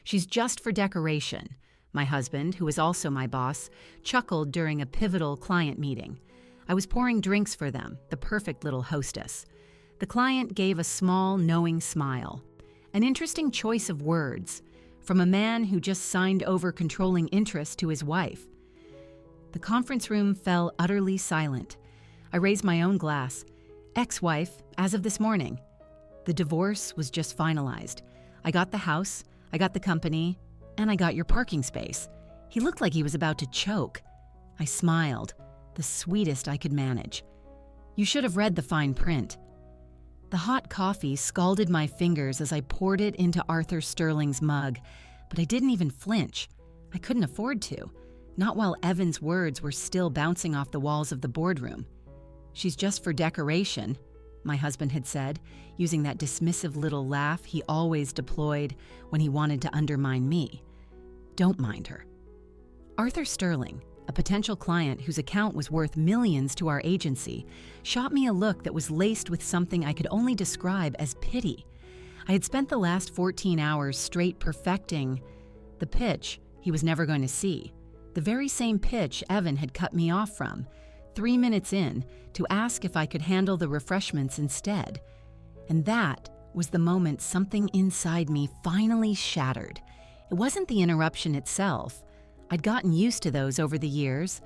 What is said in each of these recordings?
She's just for decoration. My husband, who is also my boss, chuckled during a pivotal client meeting. I was pouring drinks for them, the perfect little hostess. The client gave a small, knowing smile. An interesting choice of words, from a man who just signed over controlling interest to his wife. The conference room fell utterly silent. I raised my own glass. Ex-wife, as of this morning. The divorce was just finalized. I got the house, I got the company, and I got your parking space. He looked like he was about to choke. I smiled, the sweetest I could manage. You should have read the fine print. The hot coffee scalded my fingers as I poured it into Arthur Sterling's mug, but I didn't even flinch. I couldn't afford to, not while Evan's words were still bouncing off the walls of the boardroom. She's just for decoration, my husband had said, using that dismissive little laugh he always deployed when he wanted to undermine me. Don't mind her. Arthur Sterling, a potential client whose account was worth millions to our agency, shot me a look that was laced with something I could only describe as pity. I had spent the last 14 hours straight perfecting the pitch he was never going to see, the very same pitch Evan had cut me off from, 3 minutes in, to ask if I could handle the refreshments instead. And that was the moment something inside me finally shattered. It wasn't the interruption itself. I'd gotten used to those over the years.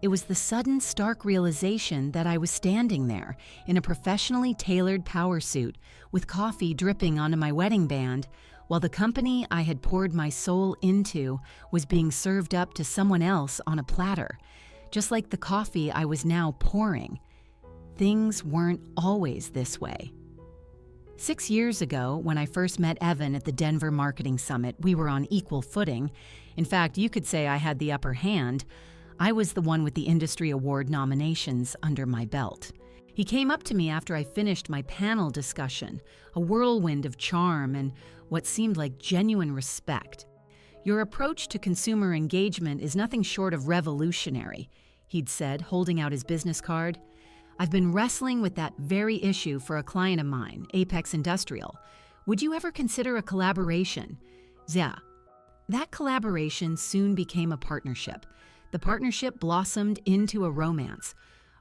It was the sudden, stark realization that I was standing there in a professionally tailored power suit with coffee dripping onto my wedding band, while the company I had poured my soul into was being served up to someone else on a platter, just like the coffee I was now pouring. Things weren't always this way. 6 years ago, when I first met Evan at the Denver Marketing Summit, we were on equal footing. In fact, you could say I had the upper hand. I was the one with the industry award nominations under my belt. He came up to me after I finished my panel discussion, a whirlwind of charm and what seemed like genuine respect. Your approach to consumer engagement is nothing short of revolutionary, he'd said, holding out his business card. I've been wrestling with that very issue for a client of mine, Apex Industrial. Would you ever consider a collaboration? Yeah. That collaboration soon became a partnership. The partnership blossomed into a romance.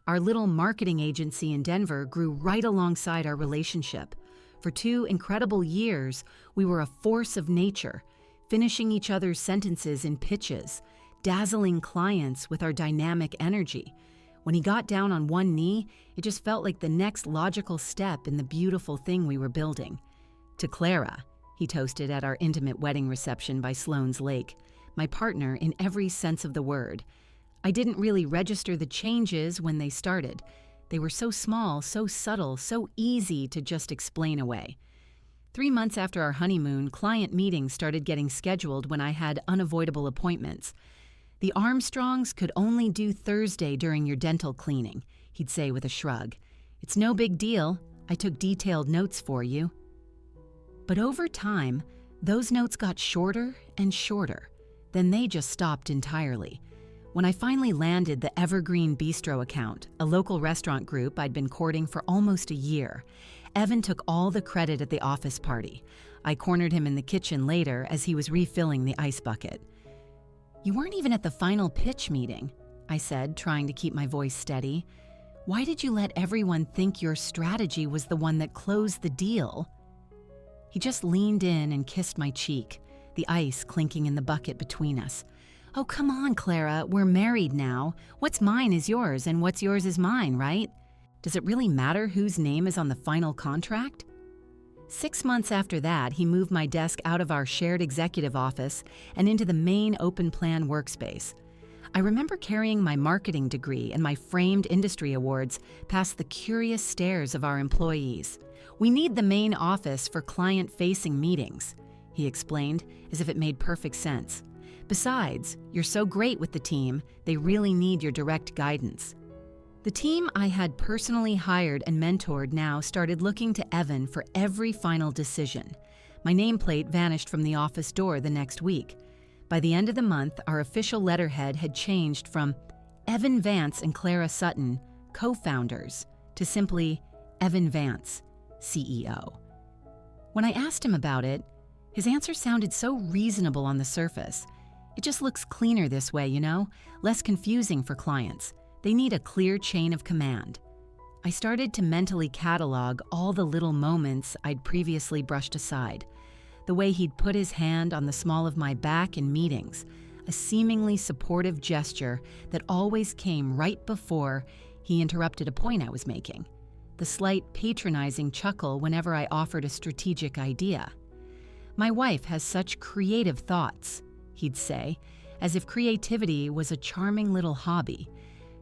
Our little marketing agency in Denver grew right alongside our relationship. For 2 incredible years, we were a force of nature, finishing each other's sentences in pitches, dazzling clients with our dynamic energy. When he got down on one knee, it just felt like the next logical step in the beautiful thing we were building. To Clara, he toasted at our intimate wedding reception by Sloan's Lake, my partner in every sense of the word. I didn't really register the changes when they started. They were so small, so subtle, so easy to just explain away. 3 months after our honeymoon, client meetings started getting scheduled when I had unavoidable appointments. The Armstrongs could only do Thursday during your dental cleaning, he'd say with a shrug. It's no big deal. I took detailed notes for you. But over time, those notes got shorter and shorter. Then they just stopped entirely. When I finally landed the Evergreen Bistro account, a local restaurant group I'd been courting for almost a year, Evan took all the credit at the office party. I cornered him in the kitchen later as he was refilling the ice bucket. You weren't even at the final pitch meeting, I said, trying to keep my voice steady. Why did you let everyone think your strategy was the one that closed the deal? He just leaned in and kissed my cheek, the ice clinking in the bucket between us. Oh, come on, Clara, we're married now. What's mine is yours, and what's yours is mine, right? Does it really matter whose name is on the final contract? 6 months after that, he moved my desk out of our shared executive office and into the main open plan workspace. I remember carrying my marketing degree and my framed industry awards past the curious stares of our employees. We need the main office for client-facing meetings, he explained, as if it made perfect sense. Besides, you're so great with the team, they really need your direct guidance. The team I had personally hired and mentored now started looking to Evan for every final decision. My nameplate vanished from the office door the next week. By the end of the month, our official letterhead had changed from Evan Vance and Clara Sutton, co-founders, to simply Evan Vance, CEO. When I asked him about it, His answer sounded so reasonable on the surface. It just looks cleaner this way, less confusing for clients. They need a clear chain of command. I started to mentally catalog all the little moments I'd previously brushed aside. The way he'd put his hand on the small of my back in meetings, a seemingly supportive gesture that always came right before he interrupted a point I was making. The slight patronizing chuckle whenever I offered a strategic idea. "My wife has such creative thoughts," he'd say, as if creativity was a charming little hobby,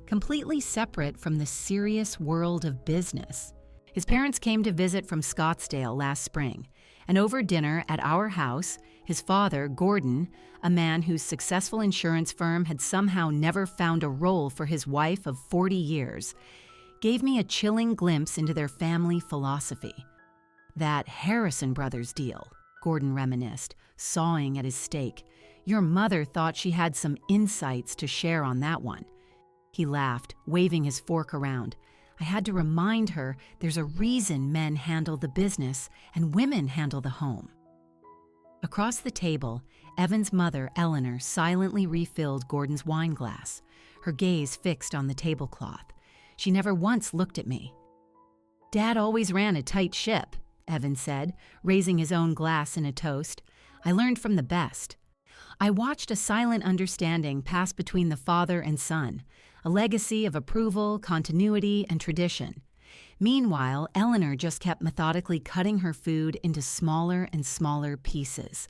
completely separate from the serious world of business. His parents came to visit from Scottsdale last spring, and over dinner at our house, his father, Gordon, a man whose successful insurance firm had somehow never found a role for his wife of 40 years, gave me a chilling glimpse into their family philosophy. "That Harrison Brothers deal," Gordon reminisced, sawing at his steak. "Your mother thought she had some insights to share on that one." He laughed, waving his fork around. I had to remind her there's a reason men handle the business and women handle the home. Across the table, Evan's mother, Eleanor, silently refilled Gordon's wine glass, her gaze fixed on the tablecloth. She never once looked at me. "Dad always ran a tight ship," Evan said, raising his own glass in a toast. "I learned from the best." I watched a silent understanding pass between the father and son, a legacy of approval, continuity, and tradition. Meanwhile, Eleanor just kept methodically cutting her food into smaller and smaller pieces.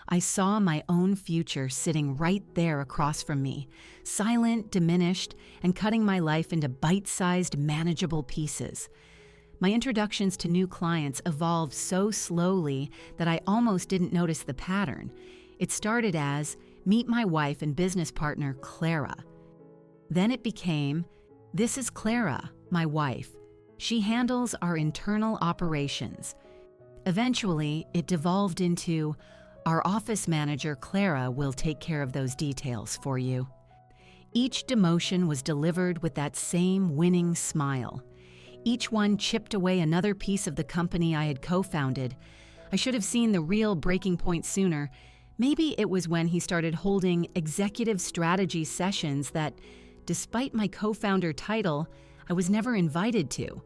I saw my own future sitting right there across from me, silent, diminished, and cutting my life into bite-sized, manageable pieces. My introductions to new clients evolved so slowly that I almost didn't notice the pattern. It started as, "Meet my wife and business partner, Clara." Then it became, "This is Clara, my wife. She handles our internal operations." Eventually, it devolved into, "Our office manager, Clara, will take care of those details for you." Each demotion was delivered with that same winning smile. Each one chipped away another piece of the company I had co-founded. I should have seen the real breaking point sooner. Maybe it was when he started holding executive strategy sessions that, despite my co-founder title, I was never invited to.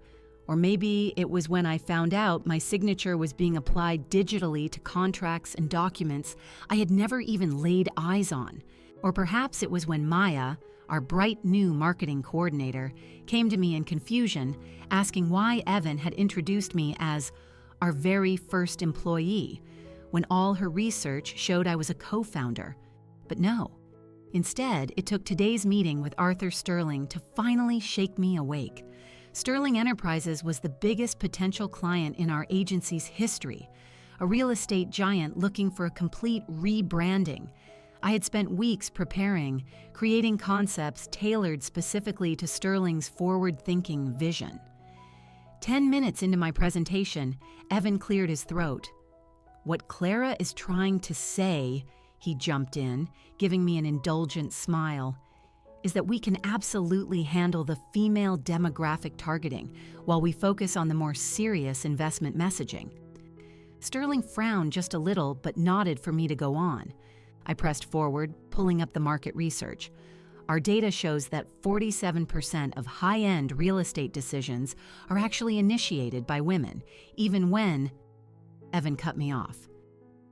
Or maybe it was when I found out my signature was being applied digitally to contracts and documents I had never even laid eyes on. Or perhaps it was when Maya, our bright new marketing coordinator, came to me in confusion, asking why Evan had introduced me as our very first employee, when all her research showed I was a co-founder. But no. Instead, it took today's meeting with Arthur Sterling to finally shake me awake. Sterling Enterprises was the biggest potential client in our agency's history, a real estate giant looking for a complete rebranding. I had spent weeks preparing, creating concepts tailored specifically to Sterling's forward-thinking vision. 10 minutes into my presentation, Evan cleared his throat. "What Clara is trying to say," he jumped in, giving me an indulgent smile, "is that we can absolutely handle the female demographic targeting while we focus on the more serious investment messaging." Sterling frowned just a little but nodded for me to go on. I pressed forward, pulling up the market research. Our data shows that 47% of high-end real estate decisions are actually initiated by women, even when... Evan cut me off.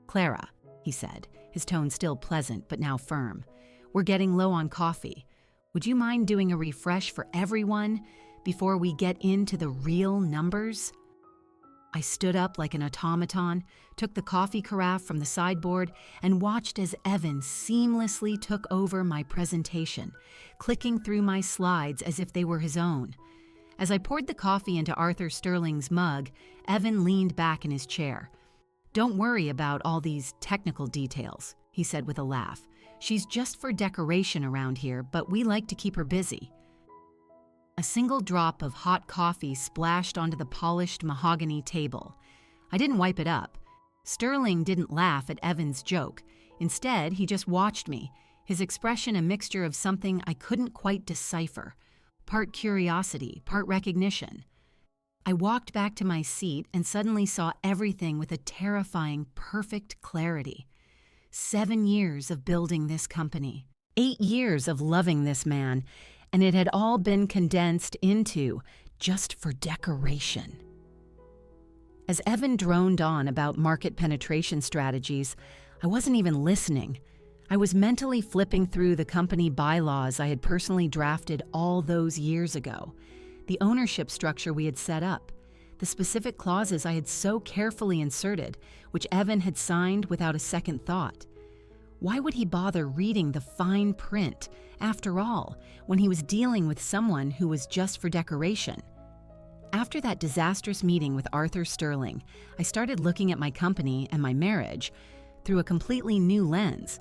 "Clara," he said, his tone still pleasant but now firm, "we're getting low on coffee. Would you mind doing a refresh for everyone before we get into the real numbers?" I stood up like an automaton, took the coffee carafe from the sideboard, and watched as Evan seamlessly took over my presentation, clicking through my slides as if they were his own. As I poured the coffee into Arthur Sterling's mug, Evan leaned back in his chair. "Don't worry about all these technical details," he said with a laugh. "She's just for decoration around here, but we like to keep her busy." A single drop of hot coffee splashed onto the polished mahogany table. I didn't wipe it up. Sterling didn't laugh at Evan's joke. Instead, he just watched me, his expression a mixture of something I couldn't quite decipher, part curiosity, part recognition. I walked back to my seat and suddenly saw everything with a terrifying, perfect clarity. 7 years of building this company, 8 years of loving this man, and it had all been condensed into just for decoration. As Evan droned on about market penetration strategies, I wasn't even listening. I was mentally flipping through the company bylaws I had personally drafted all those years ago, the ownership structure we had set up, the specific clauses I had so carefully inserted, which Evan had signed without a second thought. Why would he bother reading the fine print, after all, when he was dealing with someone who was just for decoration? After that disastrous meeting with Arthur Sterling, I started looking at my company and my marriage through a completely new lens.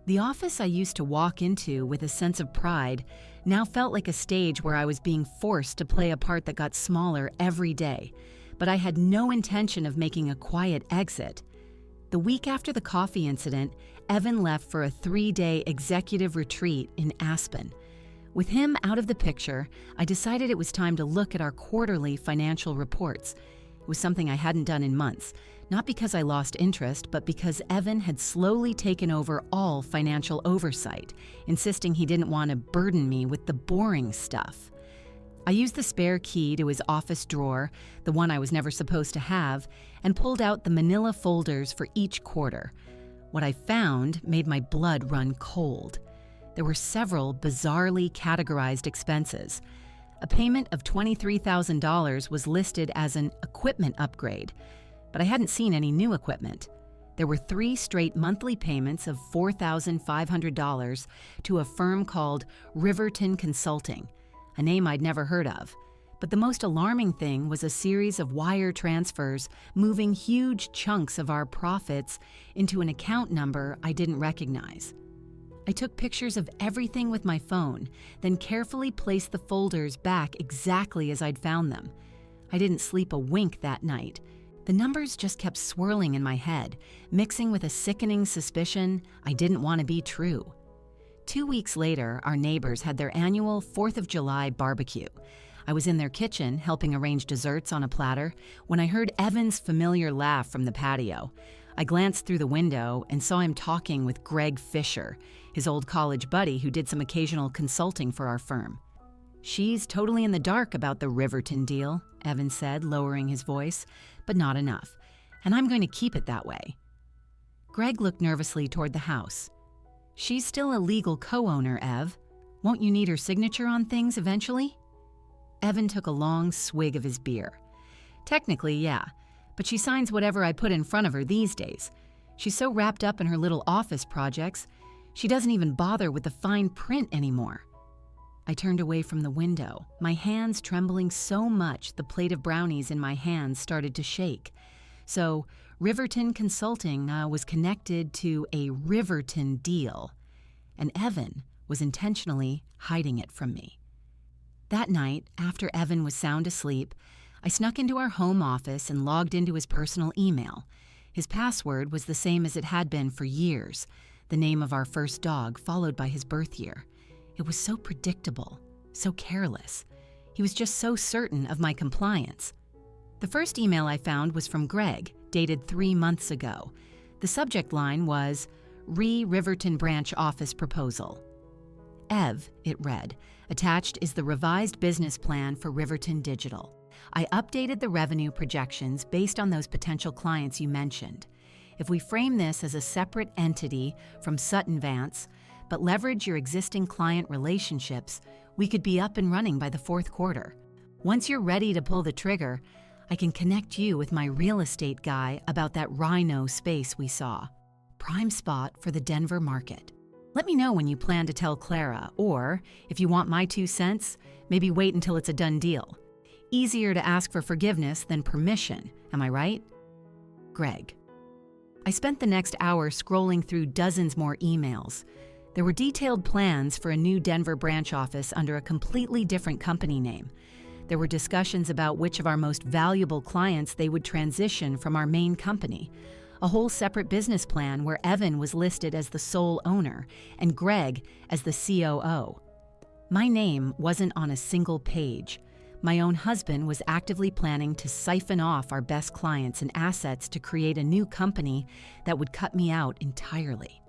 The office I used to walk into with a sense of pride now felt like a stage where I was being forced to play a part that got smaller every day, but I had no intention of making a quiet exit. The week after the coffee incident, Evan left for a 3-day executive retreat in Aspen. With him out of the picture, I decided it was time to look at our quarterly financial reports. It was something I hadn't done in months, not because I lost interest, but because Evan had slowly taken over all financial oversight, insisting he didn't want to burden me with the boring stuff. I used the spare key to his office drawer, the one I was never supposed to have, and pulled out the manila folders for each quarter. What I found made my blood run cold. There were several bizarrely categorized expenses. A payment of $23,000 was listed as an equipment upgrade, but I hadn't seen any new equipment. There were 3 straight monthly payments of $4,500 to a firm called Riverton Consulting, a name I'd never heard of. But the most alarming thing was a series of wire transfers moving huge chunks of our profits into an account number I didn't recognize. I took pictures of everything with my phone, then carefully placed the folders back exactly as I'd found them. I didn't sleep a wink that night. The numbers just kept swirling in my head, mixing with a sickening suspicion I didn't want to be true. 2 weeks later, our neighbors had their annual 4th of July barbecue. I was in their kitchen helping arrange desserts on a platter when I heard Evan's familiar laugh from the patio. I glanced through the window and saw him talking with Greg Fisher, his old college buddy who did some occasional consulting for our firm. "She's totally in the dark about the Riverton deal," Evan said, lowering his voice, "but not enough, and I'm going to keep it that way." Greg looked nervously toward the house. "She's still a legal co-owner, Ev. Won't you need her signature on things eventually?" Evan took a long swig of his beer. "Technically, yeah, but she signs whatever I put in front of her these days. She's so wrapped up in her little office projects, she doesn't even bother with the fine print anymore." I turned away from the window, my hands trembling so much the plate of brownies in my hands started to shake. So, Riverton Consulting was connected to a Riverton deal, and Evan was intentionally hiding it from me. That night, after Evan was sound asleep, I snuck into our home office and logged into his personal email. His password was the same as it had been for years, the name of our first dog followed by his birth year. It was so predictable, so careless. He was just so certain of my compliance. The first email I found was from Greg, dated 3 months ago. The subject line was, "Riverton Branch Office Proposal." "Ev," it read, "attached is the revised business plan for Riverton Digital. I updated the revenue projections based on those potential clients you mentioned. If we frame this as a separate entity from Sutton Vance, but leverage your existing client relationships, we could be up and running by the 4th quarter. Once you're ready to pull the trigger, I can connect you with my real estate guy about that Rhino space we saw. Prime spot for the Denver market. Let me know when you plan to tell Clara, or, if you want my 2 cents, maybe wait until it's a done deal. Easier to ask for forgiveness than permission, am I right? Greg." I spent the next hour scrolling through dozens more emails. There were detailed plans for a new Denver branch office under a completely different company name. There were discussions about which of our most valuable clients they would transition from our main company. A whole separate business plan where Evan was listed as the sole owner and Greg as the COO. My name wasn't on a single page, My own husband was actively planning to siphon off our best clients and assets to create a new company that would cut me out entirely.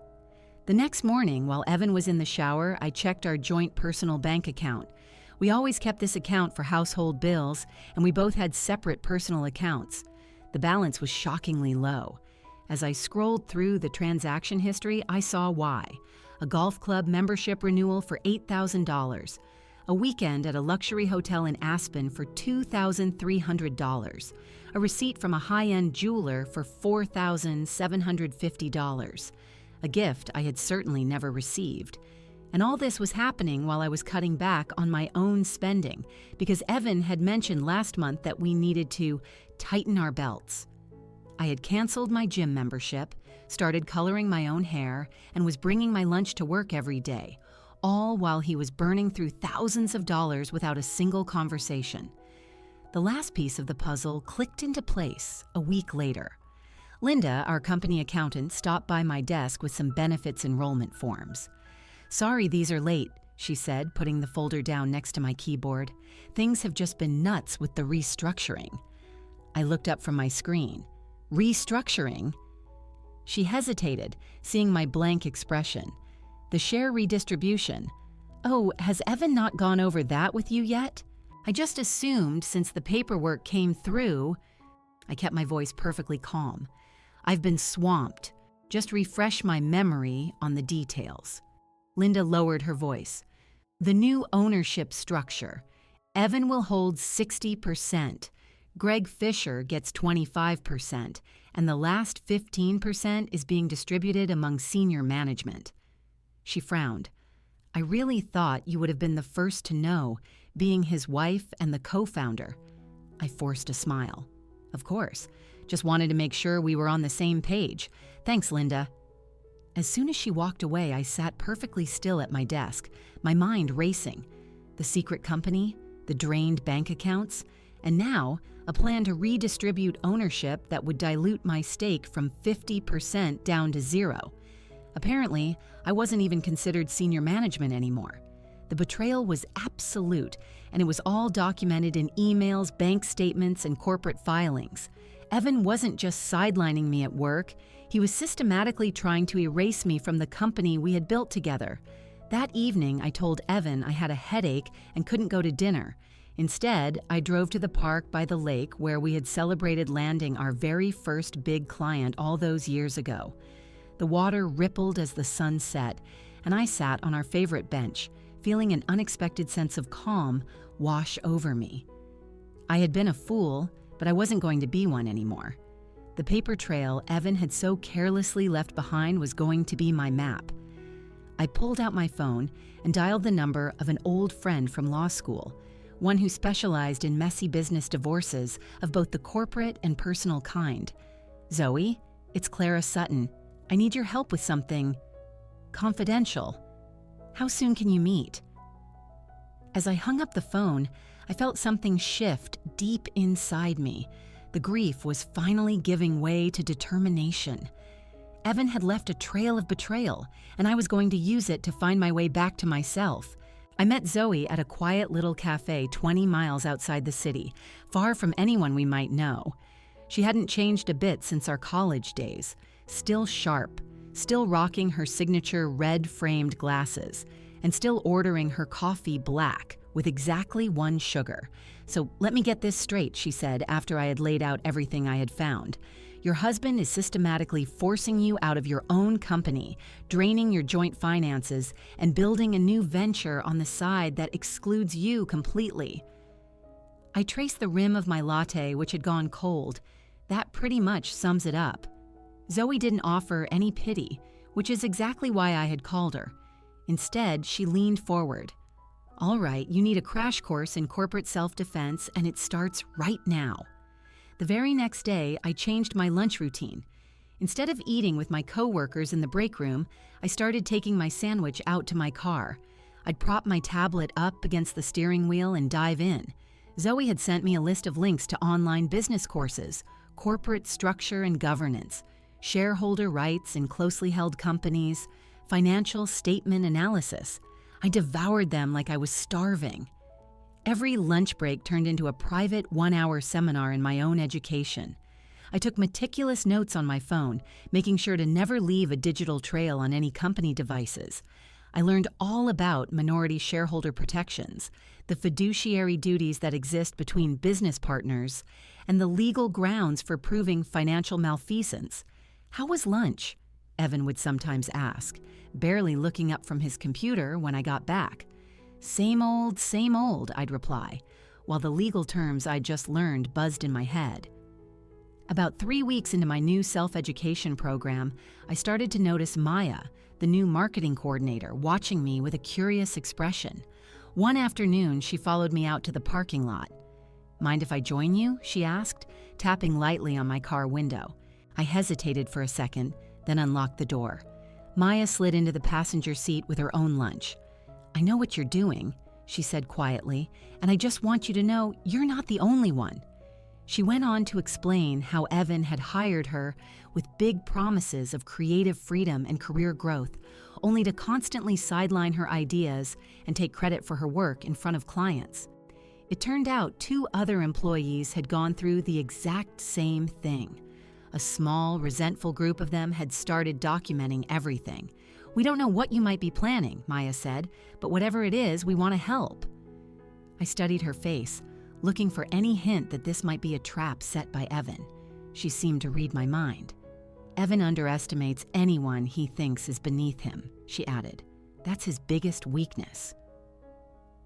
The next morning, while Evan was in the shower, I checked our joint personal bank account. We always kept this account for household bills, and we both had separate personal accounts. The balance was shockingly low. As I scrolled through the transaction history, I saw why. A golf club membership renewal for $8,000. A weekend at a luxury hotel in Aspen for $2,300. A receipt from a high-end jeweler for $4,750. A gift I had certainly never received. And all this was happening while I was cutting back on my own spending because Evan had mentioned last month that we needed to tighten our belts. I had canceled my gym membership, started coloring my own hair, and was bringing my lunch to work every day, all while he was burning through thousands of dollars without a single conversation. The last piece of the puzzle clicked into place a week later. Linda, our company accountant, stopped by my desk with some benefits enrollment forms. "Sorry these are late," she said, putting the folder down next to my keyboard. "Things have just been nuts with the restructuring." I looked up from my screen. "Restructuring?" She hesitated, seeing my blank expression. "The share redistribution. Oh, has Evan not gone over that with you yet? I just assumed since the paperwork came through—" I kept my voice perfectly calm. "I've been swamped. Just refresh my memory on the details." Linda lowered her voice. "The new ownership structure. Evan will hold 60%. Greg Fisher gets 25%, and the last 15% is being distributed among senior management." She frowned. "I really thought you would have been the first to know, being his wife and the co-founder." I forced a smile. "Of course. Just wanted to make sure we were on the same page. Thanks, Linda." As soon as she walked away, I sat perfectly still at my desk, my mind racing. The secret company, the drained bank accounts, and now a plan to redistribute ownership that would dilute my stake from 50% down to 0. Apparently, I wasn't even considered senior management anymore. The betrayal was absolute, and it was all documented in emails, bank statements, and corporate filings. Evan wasn't just sidelining me at work. He was systematically trying to erase me from the company we had built together. That evening, I told Evan I had a headache and couldn't go to dinner. Instead, I drove to the park by the lake where we had celebrated landing our very first big client all those years ago. The water rippled as the sun set, and I sat on our favorite bench, feeling an unexpected sense of calm wash over me. I had been a fool, but I wasn't going to be one anymore. The paper trail Evan had so carelessly left behind was going to be my map. I pulled out my phone and dialed the number of an old friend from law school, one who specialized in messy business divorces of both the corporate and personal kind. "Zoe, it's Clara Sutton. I need your help with something confidential. How soon can you meet?" As I hung up the phone, I felt something shift deep inside me. The grief was finally giving way to determination. Evan had left a trail of betrayal, and I was going to use it to find my way back to myself. I met Zoe at a quiet little cafe 20 miles outside the city, far from anyone we might know. She hadn't changed a bit since our college days, still sharp, still rocking her signature red-framed glasses, and still ordering her coffee black with exactly 1 sugar. "So let me get this straight," she said after I had laid out everything I had found. "Your husband is systematically forcing you out of your own company, draining your joint finances, and building a new venture on the side that excludes you completely." I traced the rim of my latte, which had gone cold. That pretty much sums it up. Zoe didn't offer any pity, which is exactly why I had called her. Instead, she leaned forward. "All right, you need a crash course in corporate self-defense, and it starts right now." The very next day, I changed my lunch routine. Instead of eating with my coworkers in the break room, I started taking my sandwich out to my car. I'd prop my tablet up against the steering wheel and dive in. Zoe had sent me a list of links to online business courses, corporate structure and governance, shareholder rights in closely held companies, financial statement analysis. I devoured them like I was starving. Every lunch break turned into a private 1-hour seminar in my own education. I took meticulous notes on my phone, making sure to never leave a digital trail on any company devices. I learned all about minority shareholder protections, the fiduciary duties that exist between business partners, and the legal grounds for proving financial malfeasance. "How was lunch?" Evan would sometimes ask, barely looking up from his computer when I got back. Same old," I'd reply, while the legal terms I'd just learned buzzed in my head. About 3 weeks into my new self-education program, I started to notice Maya, the new marketing coordinator, watching me with a curious expression. One afternoon, she followed me out to the parking lot. "Mind if I join you?" she asked, tapping lightly on my car window. I hesitated for a second, then unlocked the door. Maya slid into the passenger seat with her own lunch. "I know what you're doing," she said quietly, "and I just want you to know you're not the only one." She went on to explain how Evan had hired her with big promises of creative freedom and career growth, only to constantly sideline her ideas and take credit for her work in front of clients. It turned out 2 other employees had gone through the exact same thing. A small, resentful group of them had started documenting everything. "We don't know what you might be planning," Maya said, "but whatever it is, we want to help." I studied her face, looking for any hint that this might be a trap set by Evan. She seemed to read my mind. "Evan underestimates anyone he thinks is beneath him," she added. "That's his biggest weakness."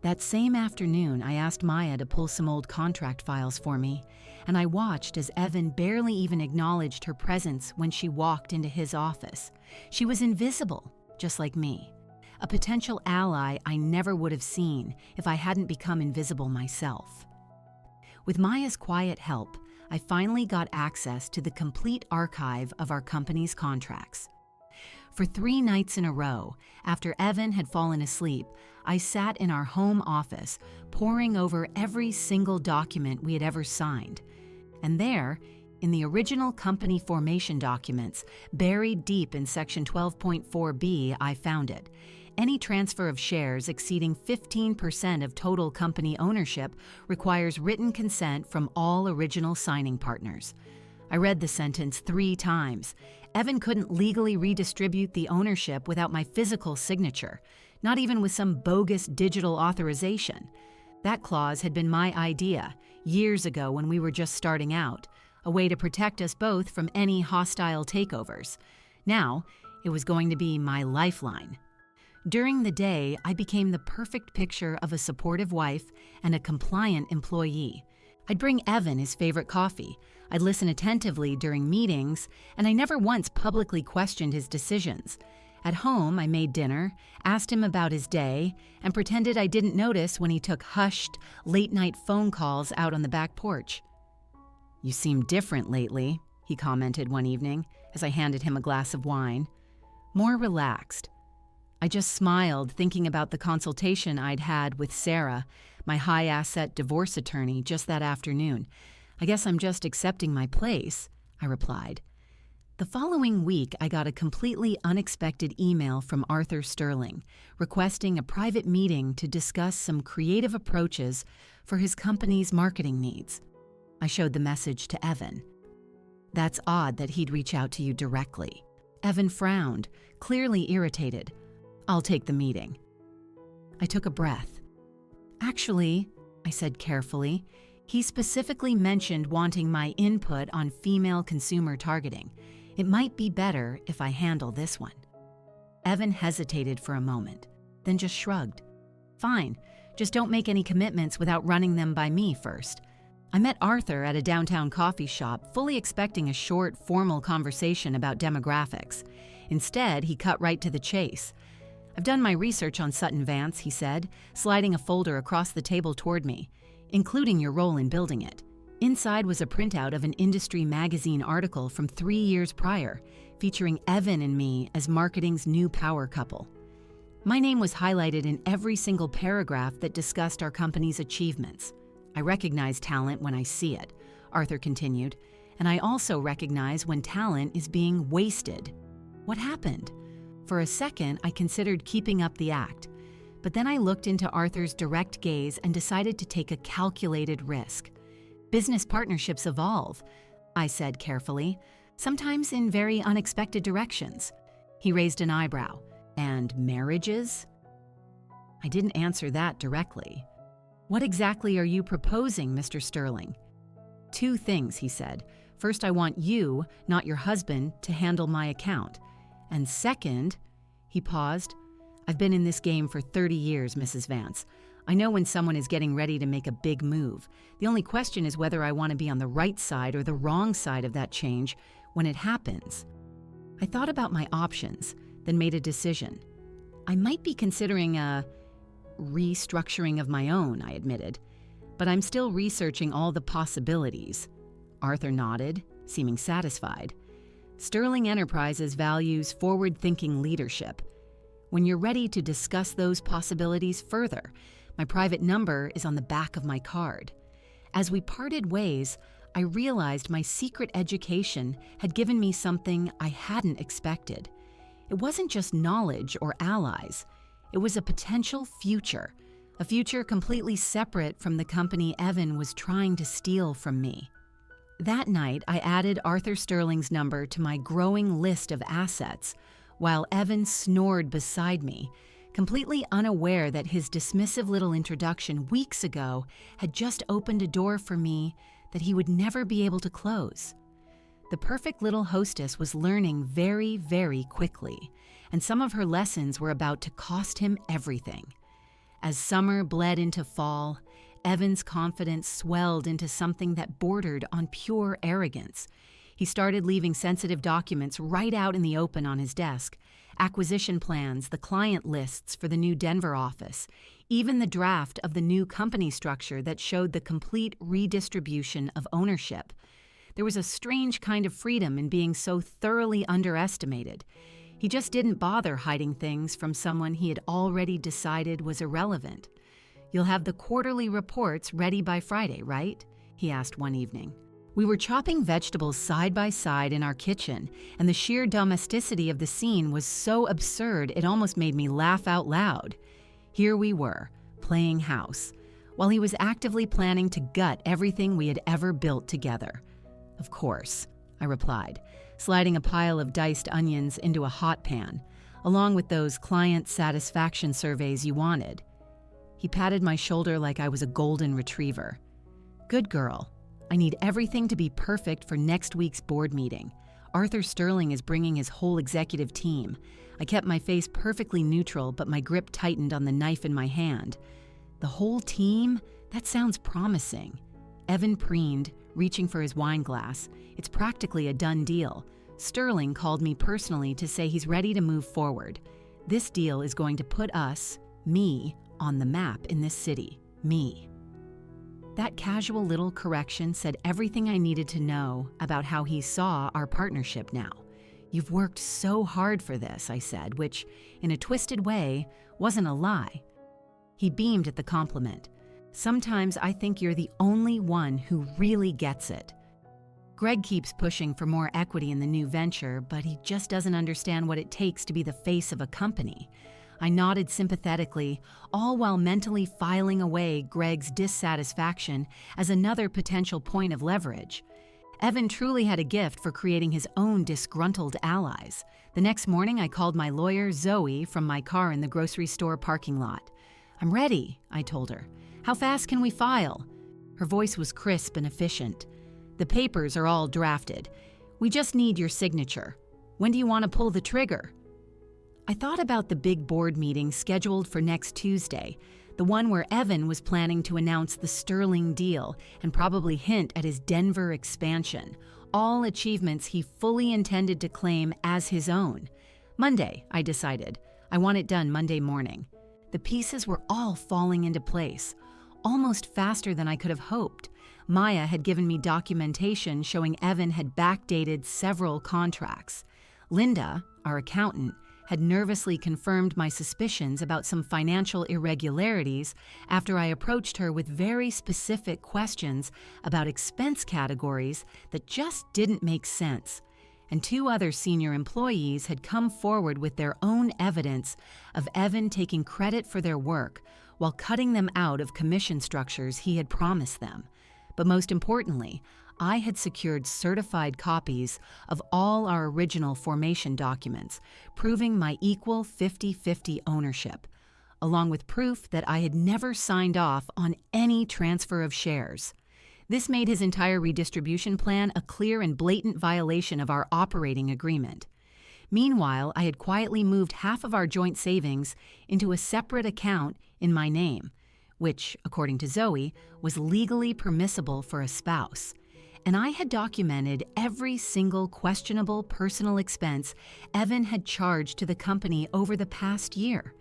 That same afternoon, I asked Maya to pull some old contract files for me, and I watched as Evan barely even acknowledged her presence when she walked into his office. She was invisible, just like me. A potential ally I never would have seen if I hadn't become invisible myself. With Maya's quiet help, I finally got access to the complete archive of our company's contracts. For 3 nights in a row, after Evan had fallen asleep, I sat in our home office, poring over every single document we had ever signed. And there, in the original company formation documents, buried deep in Section 12.4b, I found it. Any transfer of shares exceeding 15% of total company ownership requires written consent from all original signing partners. I read the sentence 3 times. Evan couldn't legally redistribute the ownership without my physical signature, not even with some bogus digital authorization. That clause had been my idea, years ago when we were just starting out, a way to protect us both from any hostile takeovers. Now, it was going to be my lifeline. During the day, I became the perfect picture of a supportive wife and a compliant employee. I'd bring Evan his favorite coffee, I'd listen attentively during meetings, and I never once publicly questioned his decisions. At home, I made dinner, asked him about his day, and pretended I didn't notice when he took hushed, late-night phone calls out on the back porch. "You seem different lately," he commented one evening as I handed him a glass of wine. "More relaxed." I just smiled, thinking about the consultation I'd had with Sarah, my high-asset divorce attorney, just that afternoon. "I guess I'm just accepting my place," I replied. The following week, I got a completely unexpected email from Arthur Sterling, requesting a private meeting to discuss some creative approaches for his company's marketing needs. I showed the message to Evan. "That's odd that he'd reach out to you directly." Evan frowned, clearly irritated. "I'll take the meeting." I took a breath. "Actually," I said carefully, "he specifically mentioned wanting my input on female consumer targeting. It might be better if I handle this one." Evan hesitated for a moment, then just shrugged. "Fine, just don't make any commitments without running them by me first." I met Arthur at a downtown coffee shop, fully expecting a short, formal conversation about demographics. Instead, he cut right to the chase. "I've done my research on Sutton Vance," he said, sliding a folder across the table toward me, "including your role in building it." Inside was a printout of an industry magazine article from 3 years prior, featuring Evan and me as marketing's new power couple. My name was highlighted in every single paragraph that discussed our company's achievements. "I recognize talent when I see it," Arthur continued, "and I also recognize when talent is being wasted." What happened? For a second, I considered keeping up the act. But then I looked into Arthur's direct gaze and decided to take a calculated risk. Business partnerships evolve, I said carefully, sometimes in very unexpected directions. He raised an eyebrow. And marriages? I didn't answer that directly. What exactly are you proposing, Mr. Sterling? 2 things, he said. First, I want you, not your husband, to handle my account. And second, he paused. I've been in this game for 30 years, Mrs. Vance. I know when someone is getting ready to make a big move. The only question is whether I want to be on the right side or the wrong side of that change when it happens. I thought about my options, then made a decision. I might be considering a restructuring of my own, I admitted, but I'm still researching all the possibilities. Arthur nodded, seeming satisfied. Sterling Enterprises values forward-thinking leadership. When you're ready to discuss those possibilities further, my private number is on the back of my card. As we parted ways, I realized my secret education had given me something I hadn't expected. It wasn't just knowledge or allies. It was a potential future, a future completely separate from the company Evan was trying to steal from me. That night, I added Arthur Sterling's number to my growing list of assets, while Evan snored beside me, completely unaware that his dismissive little introduction weeks ago had just opened a door for me that he would never be able to close. The perfect little hostess was learning very, very quickly, and some of her lessons were about to cost him everything. As summer bled into fall, Evan's confidence swelled into something that bordered on pure arrogance. He started leaving sensitive documents right out in the open on his desk. Acquisition plans, the client lists for the new Denver office, even the draft of the new company structure that showed the complete redistribution of ownership. There was a strange kind of freedom in being so thoroughly underestimated. He just didn't bother hiding things from someone he had already decided was irrelevant. "You'll have the quarterly reports ready by Friday, right?" he asked one evening. We were chopping vegetables side by side in our kitchen, and the sheer domesticity of the scene was so absurd it almost made me laugh out loud. Here we were, playing house, while he was actively planning to gut everything we had ever built together. "Of course," I replied, sliding a pile of diced onions into a hot pan, along with those client satisfaction surveys you wanted. He patted my shoulder like I was a golden retriever. "Good girl. I need everything to be perfect for next week's board meeting. Arthur Sterling is bringing his whole executive team." I kept my face perfectly neutral, but my grip tightened on the knife in my hand. "The whole team? That sounds promising." Evan preened, reaching for his wine glass. "It's practically a done deal. Sterling called me personally to say he's ready to move forward. This deal is going to put us, me, on the map in this city. Me." That casual little correction said everything I needed to know about how he saw our partnership now. "You've worked so hard for this," I said, which, in a twisted way, wasn't a lie. He beamed at the compliment. "Sometimes I think you're the only one who really gets it. Greg keeps pushing for more equity in the new venture, but he just doesn't understand what it takes to be the face of a company." I nodded sympathetically, all while mentally filing away Greg's dissatisfaction as another potential point of leverage. Evan truly had a gift for creating his own disgruntled allies. The next morning, I called my lawyer, Zoe, from my car in the grocery store parking lot. "I'm ready," I told her. "How fast can we file?" Her voice was crisp and efficient. "The papers are all drafted. We just need your signature. When do you want to pull the trigger?" I thought about the big board meeting scheduled for next Tuesday, the one where Evan was planning to announce the Sterling deal and probably hint at his Denver expansion, all achievements he fully intended to claim as his own. Monday, I decided. I want it done Monday morning. The pieces were all falling into place, almost faster than I could have hoped. Maya had given me documentation showing Evan had backdated several contracts. Linda, our accountant, had nervously confirmed my suspicions about some financial irregularities after I approached her with very specific questions about expense categories that just didn't make sense. and 2 other senior employees had come forward with their own evidence of Evan taking credit for their work while cutting them out of commission structures he had promised them. But most importantly, I had secured certified copies of all our original formation documents, proving my equal 50-50 ownership, along with proof that I had never signed off on any transfer of shares. This made his entire redistribution plan a clear and blatant violation of our operating agreement. Meanwhile, I had quietly moved half of our joint savings into a separate account in my name, which, according to Zoe, was legally permissible for a spouse. And I had documented every single questionable personal expense Evan had charged to the company over the past year.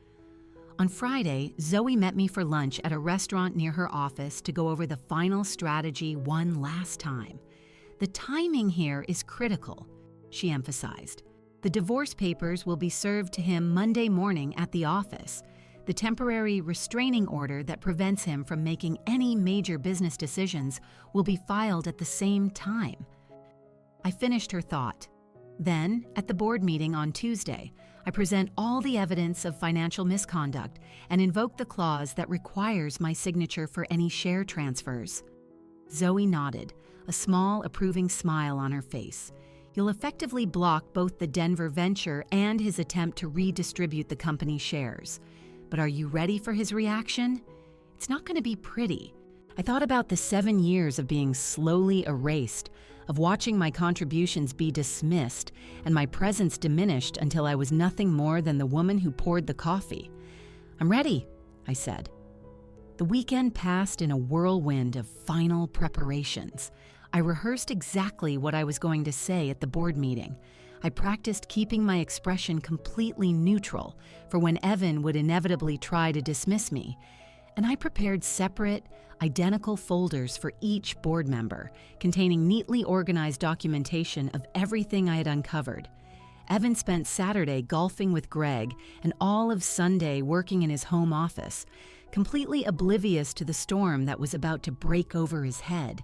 On Friday, Zoe met me for lunch at a restaurant near her office to go over the final strategy one last time. The timing here is critical, she emphasized. The divorce papers will be served to him Monday morning at the office. The temporary restraining order that prevents him from making any major business decisions will be filed at the same time. I finished her thought. Then, at the board meeting on Tuesday, I present all the evidence of financial misconduct and invoke the clause that requires my signature for any share transfers. Zoe nodded, a small, approving smile on her face. You'll effectively block both the Denver venture and his attempt to redistribute the company's shares. But are you ready for his reaction? It's not going to be pretty. I thought about the 7 years of being slowly erased, of watching my contributions be dismissed and my presence diminished until I was nothing more than the woman who poured the coffee. I'm ready, I said. The weekend passed in a whirlwind of final preparations. I rehearsed exactly what I was going to say at the board meeting. I practiced keeping my expression completely neutral for when Evan would inevitably try to dismiss me. And I prepared separate, identical folders for each board member, containing neatly organized documentation of everything I had uncovered. Evan spent Saturday golfing with Greg and all of Sunday working in his home office, completely oblivious to the storm that was about to break over his head.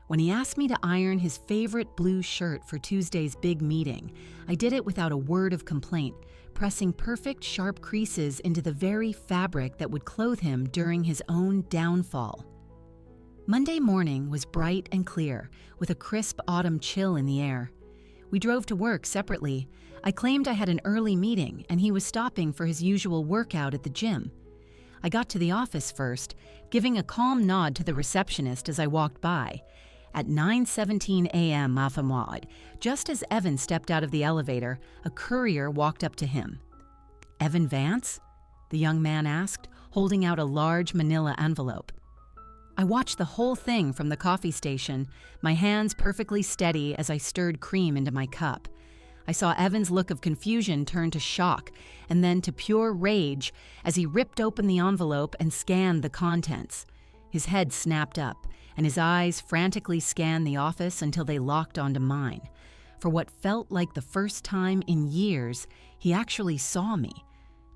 When he asked me to iron his favorite blue shirt for Tuesday's big meeting, I did it without a word of complaint, pressing perfect sharp creases into the very fabric that would clothe him during his own downfall. Monday morning was bright and clear, with a crisp autumn chill in the air. We drove to work separately. I claimed I had an early meeting, and he was stopping for his usual workout at the gym. I got to the office first, giving a calm nod to the receptionist as I walked by. At 9:17 a.m. Mafamwad, just as Evan stepped out of the elevator, a courier walked up to him. "Evan Vance?" the young man asked, holding out a large manila envelope. I watched the whole thing from the coffee station, my hands perfectly steady as I stirred cream into my cup. I saw Evan's look of confusion turn to shock and then to pure rage as he ripped open the envelope and scanned the contents. His head snapped up, and his eyes frantically scanned the office until they locked onto mine. For what felt like the first time in years, he actually saw me,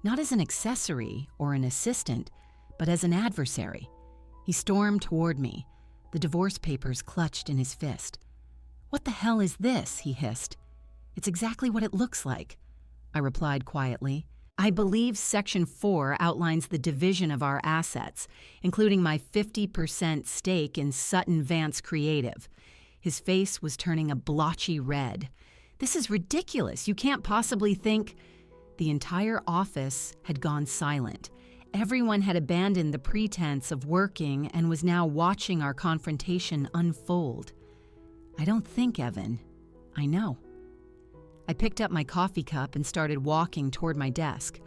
not as an accessory or an assistant, but as an adversary. He stormed toward me, the divorce papers clutched in his fist. "What the hell is this?" he hissed. "It's exactly what it looks like," I replied quietly. "I believe Section 4 outlines the division of our assets, including my 50% stake in Sutton Vance Creative." His face was turning a blotchy red. "This is ridiculous. You can't possibly think—" The entire office had gone silent. Everyone had abandoned the pretense of working and was now watching our confrontation unfold. "I don't think, Evan. I know." I picked up my coffee cup and started walking toward my desk.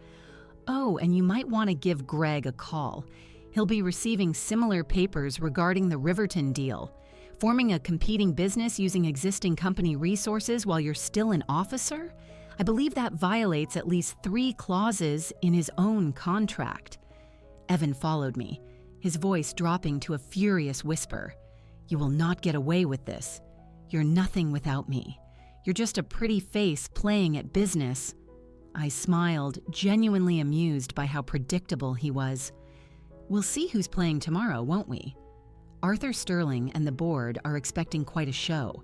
"Oh, and you might want to give Greg a call. He'll be receiving similar papers regarding the Riverton deal. Forming a competing business using existing company resources while you're still an officer? I believe that violates at least 3 clauses in his own contract." Evan followed me, his voice dropping to a furious whisper. "You will not get away with this. You're nothing without me. You're just a pretty face playing at business." I smiled, genuinely amused by how predictable he was. "We'll see who's playing tomorrow, won't we? Arthur Sterling and the board are expecting quite a show.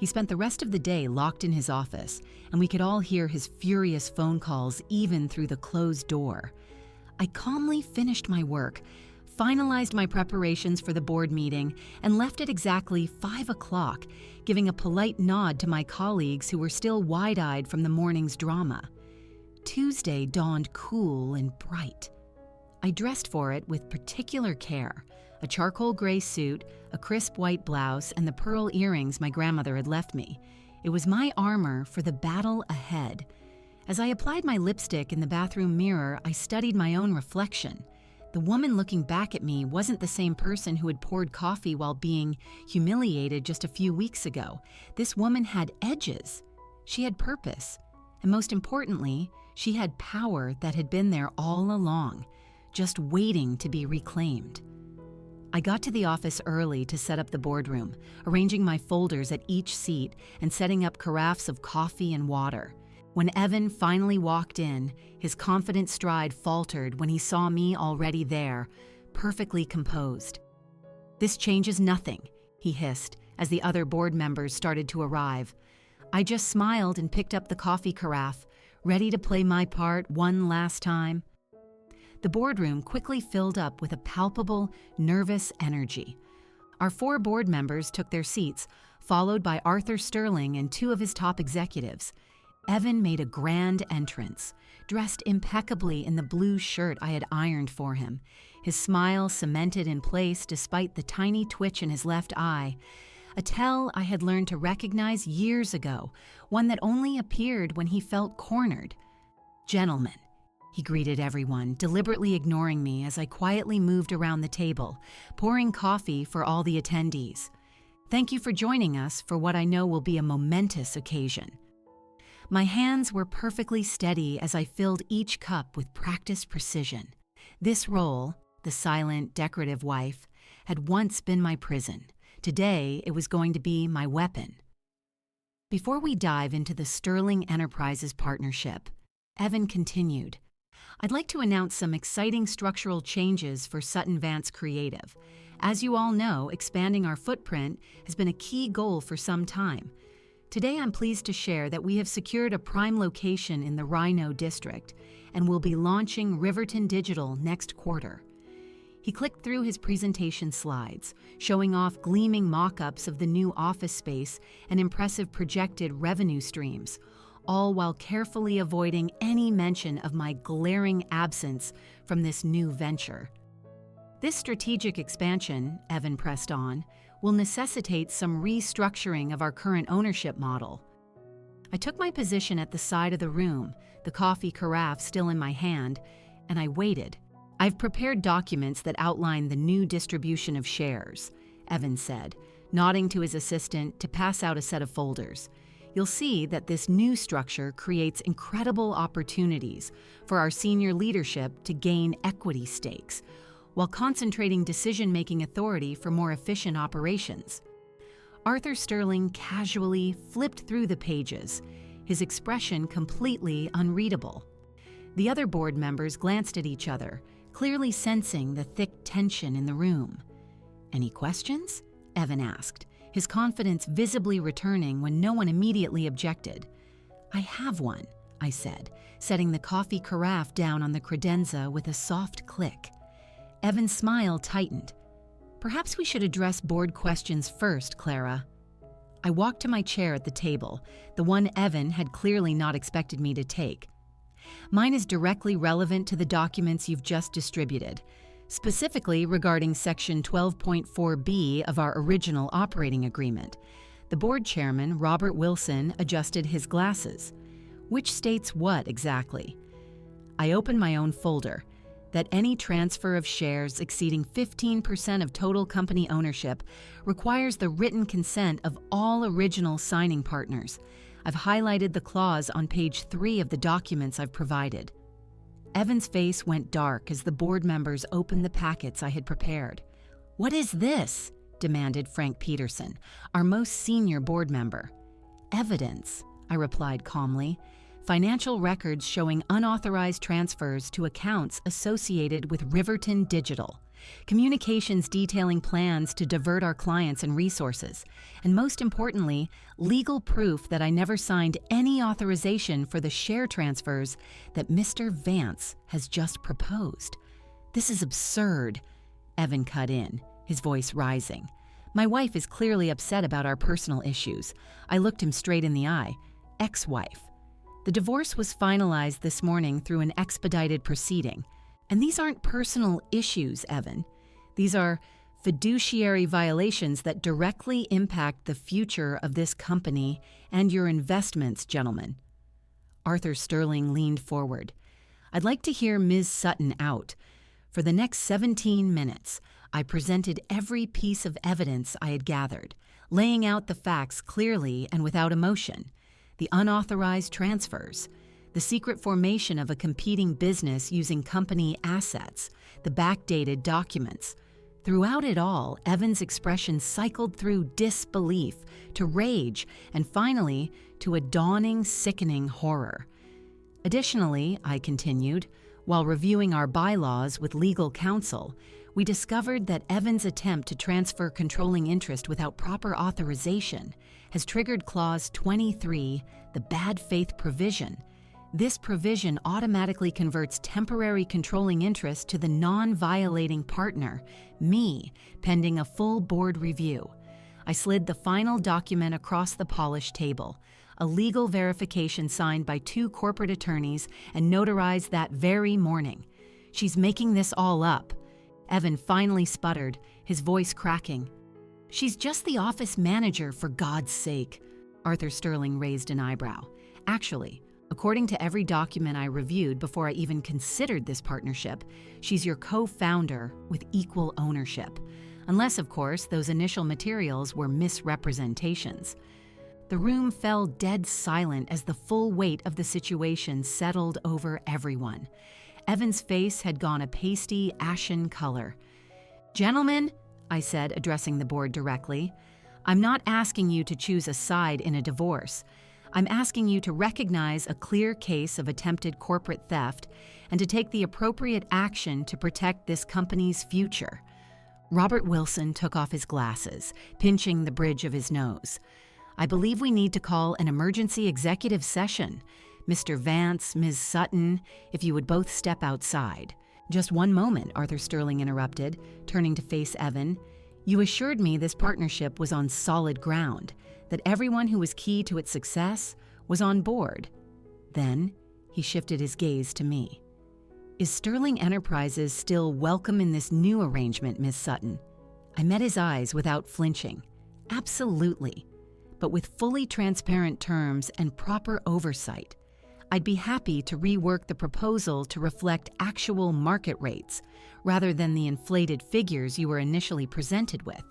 He spent the rest of the day locked in his office, and we could all hear his furious phone calls even through the closed door. I calmly finished my work, finalized my preparations for the board meeting, and left at exactly 5 o'clock, giving a polite nod to my colleagues who were still wide-eyed from the morning's drama. Tuesday dawned cool and bright. I dressed for it with particular care: a charcoal gray suit, a crisp white blouse, and the pearl earrings my grandmother had left me. It was my armor for the battle ahead. As I applied my lipstick in the bathroom mirror, I studied my own reflection. The woman looking back at me wasn't the same person who had poured coffee while being humiliated just a few weeks ago. This woman had edges. She had purpose. And most importantly, she had power that had been there all along, just waiting to be reclaimed. I got to the office early to set up the boardroom, arranging my folders at each seat and setting up carafes of coffee and water. When Evan finally walked in, his confident stride faltered when he saw me already there, perfectly composed. "This changes nothing," he hissed as the other board members started to arrive. I just smiled and picked up the coffee carafe, ready to play my part one last time. The boardroom quickly filled up with a palpable, nervous energy. Our 4 board members took their seats, followed by Arthur Sterling and 2 of his top executives. Evan made a grand entrance, dressed impeccably in the blue shirt I had ironed for him, his smile cemented in place despite the tiny twitch in his left eye, a tell I had learned to recognize years ago, one that only appeared when he felt cornered. "Gentlemen," he greeted everyone, deliberately ignoring me as I quietly moved around the table, pouring coffee for all the attendees. "Thank you for joining us for what I know will be a momentous occasion." My hands were perfectly steady as I filled each cup with practiced precision. This role, the silent, decorative wife, had once been my prison. Today, it was going to be my weapon. Before we dive into the Sterling Enterprises partnership, Evan continued, "I'd like to announce some exciting structural changes for Sutton Vance Creative. As you all know, expanding our footprint has been a key goal for some time. Today, I'm pleased to share that we have secured a prime location in the Rhino District and will be launching Riverton Digital next quarter." He clicked through his presentation slides, showing off gleaming mock-ups of the new office space and impressive projected revenue streams, all while carefully avoiding any mention of my glaring absence from this new venture. "This strategic expansion," Evan pressed on, "will necessitate some restructuring of our current ownership model." I took my position at the side of the room, the coffee carafe still in my hand, and I waited. "I've prepared documents that outline the new distribution of shares," Evan said, nodding to his assistant to pass out a set of folders. "You'll see that this new structure creates incredible opportunities for our senior leadership to gain equity stakes, while concentrating decision-making authority for more efficient operations." Arthur Sterling casually flipped through the pages, his expression completely unreadable. The other board members glanced at each other, clearly sensing the thick tension in the room. "Any questions?" Evan asked, his confidence visibly returning when no one immediately objected. "I have one," I said, setting the coffee carafe down on the credenza with a soft click. Evan's smile tightened. "Perhaps we should address board questions first, Clara." I walked to my chair at the table, the one Evan had clearly not expected me to take. "Mine is directly relevant to the documents you've just distributed, specifically regarding Section 12.4B of our original operating agreement." The board chairman, Robert Wilson, adjusted his glasses. "Which states what exactly?" I opened my own folder. "That any transfer of shares exceeding 15% of total company ownership requires the written consent of all original signing partners. I've highlighted the clause on page 3 of the documents I've provided." Evan's face went dark as the board members opened the packets I had prepared. "What is this?" demanded Frank Peterson, our most senior board member. "Evidence," I replied calmly. "Financial records showing unauthorized transfers to accounts associated with Riverton Digital. communications detailing plans to divert our clients and resources, and most importantly, legal proof that I never signed any authorization for the share transfers that Mr. Vance has just proposed. This is absurd, Evan cut in, his voice rising. My wife is clearly upset about our personal issues. I looked him straight in the eye. Ex-wife. The divorce was finalized this morning through an expedited proceeding. And these aren't personal issues, Evan. These are fiduciary violations that directly impact the future of this company and your investments, gentlemen. Arthur Sterling leaned forward. I'd like to hear Ms. Sutton out. For the next 17 minutes, I presented every piece of evidence I had gathered, laying out the facts clearly and without emotion. The unauthorized transfers, the secret formation of a competing business using company assets, the backdated documents. Throughout it all, Evan's expression cycled through disbelief to rage and finally to a dawning, sickening horror. Additionally, I continued, while reviewing our bylaws with legal counsel, we discovered that Evan's attempt to transfer controlling interest without proper authorization has triggered Clause 23, the bad faith provision. This provision automatically converts temporary controlling interest to the non-violating partner, me, pending a full board review. I slid the final document across the polished table, a legal verification signed by 2 corporate attorneys and notarized that very morning. She's making this all up. Evan finally sputtered, his voice cracking. She's just the office manager, for God's sake. Arthur Sterling raised an eyebrow. Actually, according to every document I reviewed before I even considered this partnership, she's your co-founder with equal ownership. Unless, of course, those initial materials were misrepresentations. The room fell dead silent as the full weight of the situation settled over everyone. Evan's face had gone a pasty, ashen color. "Gentlemen," I said, addressing the board directly, "I'm not asking you to choose a side in a divorce. I'm asking you to recognize a clear case of attempted corporate theft and to take the appropriate action to protect this company's future." Robert Wilson took off his glasses, pinching the bridge of his nose. "I believe we need to call an emergency executive session. Mr. Vance, Ms. Sutton, if you would both step outside." "Just one moment," Arthur Sterling interrupted, turning to face Evan. "You assured me this partnership was on solid ground, that everyone who was key to its success was on board." Then he shifted his gaze to me. "Is Sterling Enterprises still welcome in this new arrangement, Ms. Sutton?" I met his eyes without flinching. "Absolutely, but with fully transparent terms and proper oversight. I'd be happy to rework the proposal to reflect actual market rates, rather than the inflated figures you were initially presented with."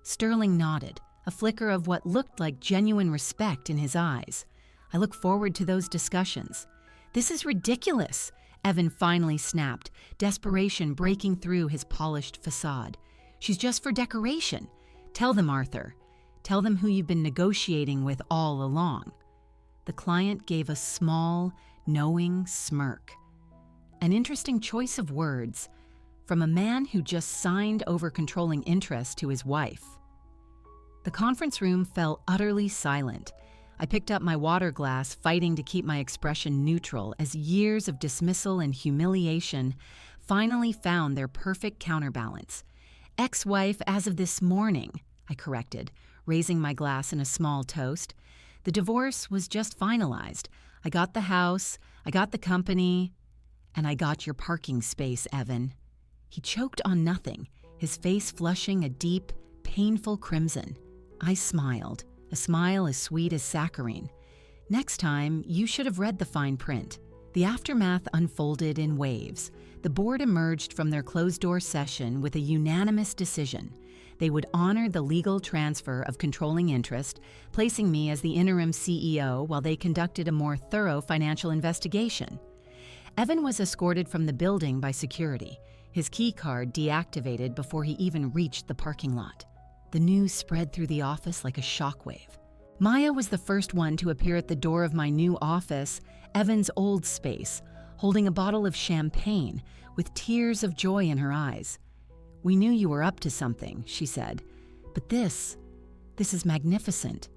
Sterling nodded, a flicker of what looked like genuine respect in his eyes. "I look forward to those discussions." "This is ridiculous," Evan finally snapped, desperation breaking through his polished facade. "She's just for decoration. Tell them, Arthur. Tell them who you've been negotiating with all along." The client gave a small, knowing smirk. An interesting choice of words from a man who just signed over controlling interest to his wife. The conference room fell utterly silent. I picked up my water glass, fighting to keep my expression neutral as years of dismissal and humiliation finally found their perfect counterbalance. "Ex-wife as of this morning," I corrected, raising my glass in a small toast. "The divorce was just finalized. I got the house, I got the company, and I got your parking space, Evan." He choked on nothing, his face flushing a deep, painful crimson. I smiled, a smile as sweet as saccharine. "Next time, you should have read the fine print." The aftermath unfolded in waves. The board emerged from their closed-door session with a unanimous decision. They would honor the legal transfer of controlling interest, placing me as the interim CEO while they conducted a more thorough financial investigation. Evan was escorted from the building by security, his key card deactivated before he even reached the parking lot. The news spread through the office like a shockwave. Maya was the first one to appear at the door of my new office, Evan's old space, holding a bottle of champagne with tears of joy in her eyes. "We knew you were up to something," she said. "But this is magnificent."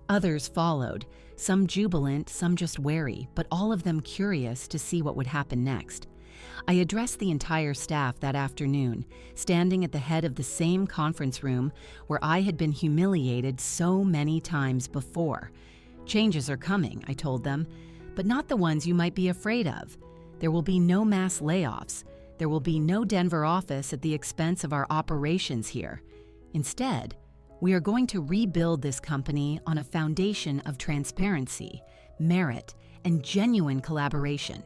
Others followed, some jubilant, some just wary, but all of them curious to see what would happen next. I addressed the entire staff that afternoon, standing at the head of the same conference room where I had been humiliated so many times before. "Changes are coming," I told them, "but not the ones you might be afraid of. There will be no mass layoffs. There will be no Denver office at the expense of our operations here. Instead, we are going to rebuild this company on a foundation of transparency, merit, and genuine collaboration."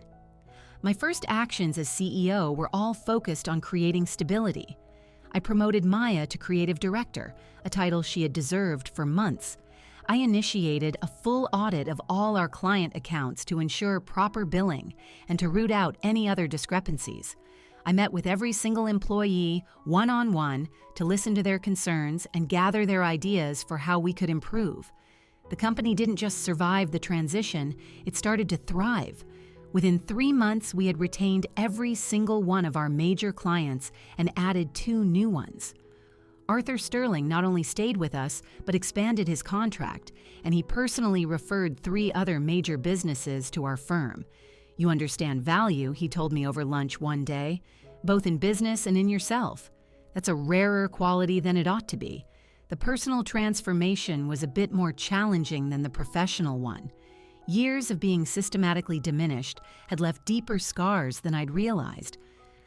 My first actions as CEO were all focused on creating stability. I promoted Maya to creative director, a title she had deserved for months. I initiated a full audit of all our client accounts to ensure proper billing and to root out any other discrepancies. I met with every single employee one-on-one to listen to their concerns and gather their ideas for how we could improve. The company didn't just survive the transition, it started to thrive. Within 3 months, we had retained every single one of our major clients and added 2 new ones. Arthur Sterling not only stayed with us, but expanded his contract, and he personally referred 3 other major businesses to our firm. "You understand value," he told me over lunch one day, "both in business and in yourself. That's a rarer quality than it ought to be." The personal transformation was a bit more challenging than the professional one. Years of being systematically diminished had left deeper scars than I'd realized.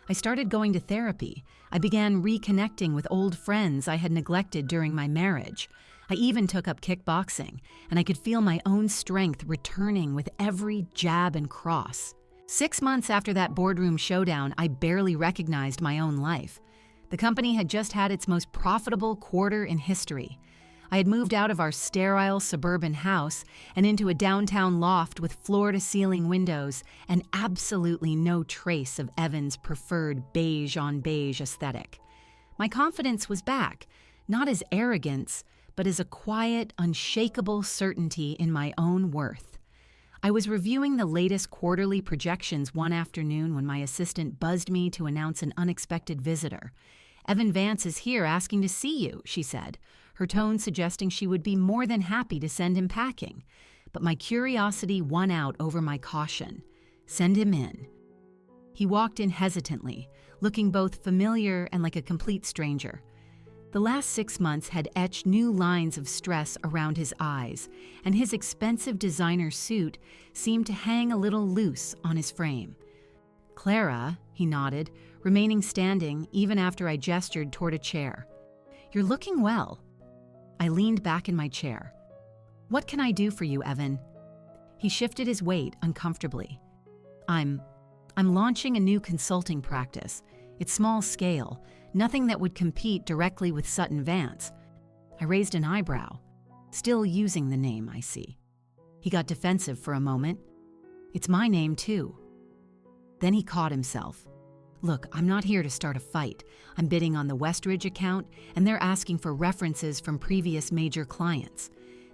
I started going to therapy. I began reconnecting with old friends I had neglected during my marriage. I even took up kickboxing, and I could feel my own strength returning with every jab and cross. 6 months after that boardroom showdown, I barely recognized my own life. The company had just had its most profitable quarter in history. I had moved out of our sterile suburban house and into a downtown loft with floor-to-ceiling windows and absolutely no trace of Evan's preferred beige-on-beige aesthetic. My confidence was back, not as arrogance, but as a quiet, unshakable certainty in my own worth. I was reviewing the latest quarterly projections one afternoon when my assistant buzzed me to announce an unexpected visitor. "Evan Vance is here asking to see you," she said, her tone suggesting she would be more than happy to send him packing. But my curiosity won out over my caution. "Send him in." He walked in hesitantly, looking both familiar and like a complete stranger. The last 6 months had etched new lines of stress around his eyes, and his expensive designer suit seemed to hang a little loose on his frame. "Clara," he nodded, remaining standing even after I gestured toward a chair. "You're looking well." I leaned back in my chair. "What can I do for you, Evan?" He shifted his weight uncomfortably. I'm launching a new consulting practice. It's small scale, nothing that would compete directly with Sutton Vance." I raised an eyebrow. Still using the name, I see. He got defensive for a moment. "It's my name, too." Then he caught himself. "Look, I'm not here to start a fight. I'm bidding on the Westridge account, and they're asking for references from previous major clients."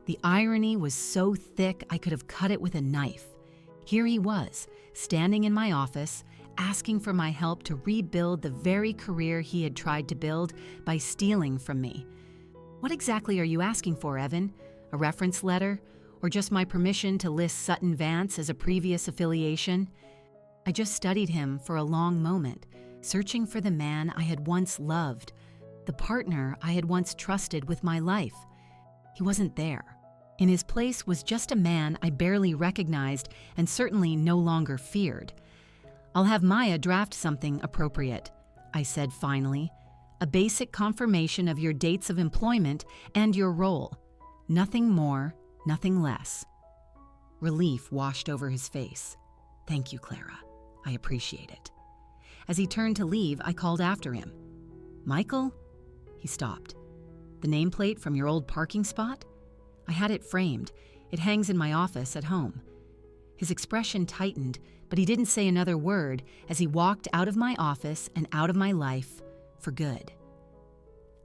The irony was so thick I could have cut it with a knife. Here he was, standing in my office, asking for my help to rebuild the very career he had tried to build by stealing from me. "What exactly are you asking for, Evan? A reference letter? Or just my permission to list Sutton Vance as a previous affiliation?" I just studied him for a long moment, searching for the man I had once loved, the partner I had once trusted with my life. He wasn't there. In his place was just a man I barely recognized and certainly no longer feared. "I'll have Maya draft something appropriate," I said finally. "A basic confirmation of your dates of employment and your role. Nothing more, nothing less." Relief washed over his face. "Thank you, Clara. I appreciate it." As he turned to leave, I called after him. "Michael?" He stopped. "The nameplate from your old parking spot?" I had it framed. It hangs in my office at home. His expression tightened, but he didn't say another word as he walked out of my office and out of my life for good.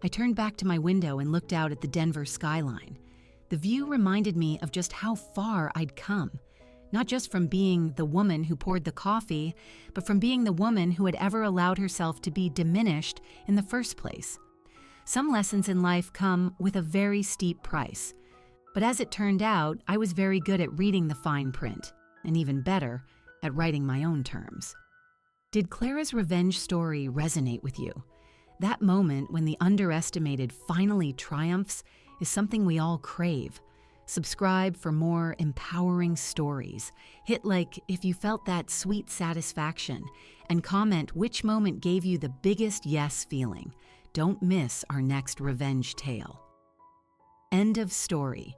I turned back to my window and looked out at the Denver skyline. The view reminded me of just how far I'd come. not just from being the woman who poured the coffee, but from being the woman who had ever allowed herself to be diminished in the first place. Some lessons in life come with a very steep price. But as it turned out, I was very good at reading the fine print, and even better, at writing my own terms. Did Clara's revenge story resonate with you? That moment when the underestimated finally triumphs is something we all crave. Subscribe for more empowering stories. Hit like if you felt that sweet satisfaction, and comment which moment gave you the biggest yes feeling. Don't miss our next revenge tale. End of story.